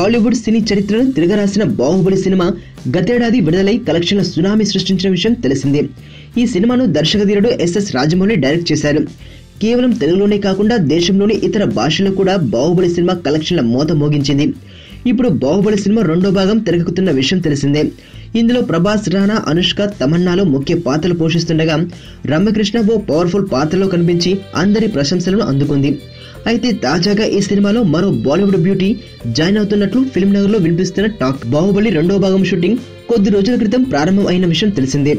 టాలీవుడ్ సినీ చరిత్రను తిరగరాసిన బాహుబలి సినిమా గతేడాది విడుదలై కలెక్షన్ల సునామీ సృష్టించిన విషయం తెలిసిందే. ఈ సినిమాను దర్శకధీరుడు ఎస్ఎస్ రాజమౌళి డైరెక్ట్ చేశారు. కేవలం తెలుగులోనే కాకుండా దేశంలోని ఇతర భాషల్లో కూడా బాహుబలి సినిమా కలెక్షన్ల మోత మోగించింది. ఇప్పుడు బాహుబలి సినిమా రెండో భాగం తెరకెక్కుతున్న విషయం తెలిసిందే. ఇందులో ప్రభాస్, రానా, అనుష్క, తమన్నాలు ముఖ్య పాత్రలు పోషిస్తుండగా రమ్యకృష్ణ ఓ పవర్ఫుల్ పాత్రలో కనిపించి అందరి ప్రశంసలను అందుకుంది. అయితే తాజాగా ఈ సినిమాలో మరో బాలీవుడ్ బ్యూటీ జాయిన్ అవుతున్నట్లు ఫిల్మ్ నగర్ లో వినిపిస్తున్న టాక్. బాహుబలి రెండో భాగం షూటింగ్ కొద్ది రోజుల క్రితం ప్రారంభం అయిన విషయం తెలిసిందే.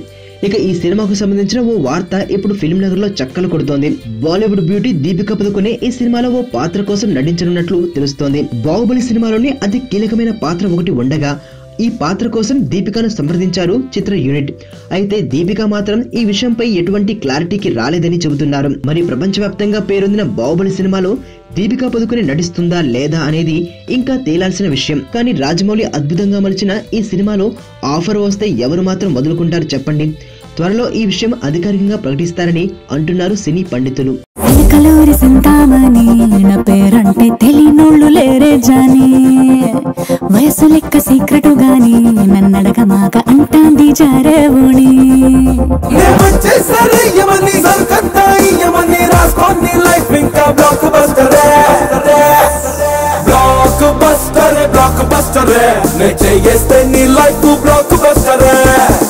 ఇక ఈ సినిమాకు సంబంధించిన ఓ వార్త ఇప్పుడు ఫిల్మ్ నగర్ లో చక్కలు కొడుతోంది. బాలీవుడ్ బ్యూటీ దీపికా పదుకొనే ఈ సినిమాలో ఓ పాత్ర కోసం నటించనున్నట్లు తెలుస్తోంది. బాహుబలి సినిమాలోని అతి కీలకమైన పాత్ర ఒకటి ఉండగా ఈ పాత్ర కోసం దీపికాను సంప్రదించారు చిత్ర యూనిట్. అయితే దీపిక మాత్రం ఈ విషయంపై ఎటువంటి క్లారిటీకి రాలేదని చెబుతున్నారు. మరి ప్రపంచవ్యాప్తంగా పేరొందిన బాహుబలి సినిమాలో దీపికా పదుకొనే నటిస్తుందా లేదా అనేది ఇంకా తేలాల్సిన విషయం. కానీ రాజమౌళి అద్భుతంగా మలిచిన ఈ సినిమాలో ఆఫర్ వస్తే ఎవరు మాత్రం వదులుకుంటారు చెప్పండి. త్వరలో ఈ విషయం అధికారికంగా ప్రకటిస్తారని అంటున్నారు సినీ పండితులు. కలూరి సింతామణి నా పేరంటే తెలియనోళ్ళు లేరే జాని, వయసు లెక్క సీక్రెట్ గాని నన్నడగ మాక అంటాంది జారేవుని. బ్లాక్ బస్టర్ నే చేస్తే నీ లైఫ్ బ్లాక్ బస్టర్.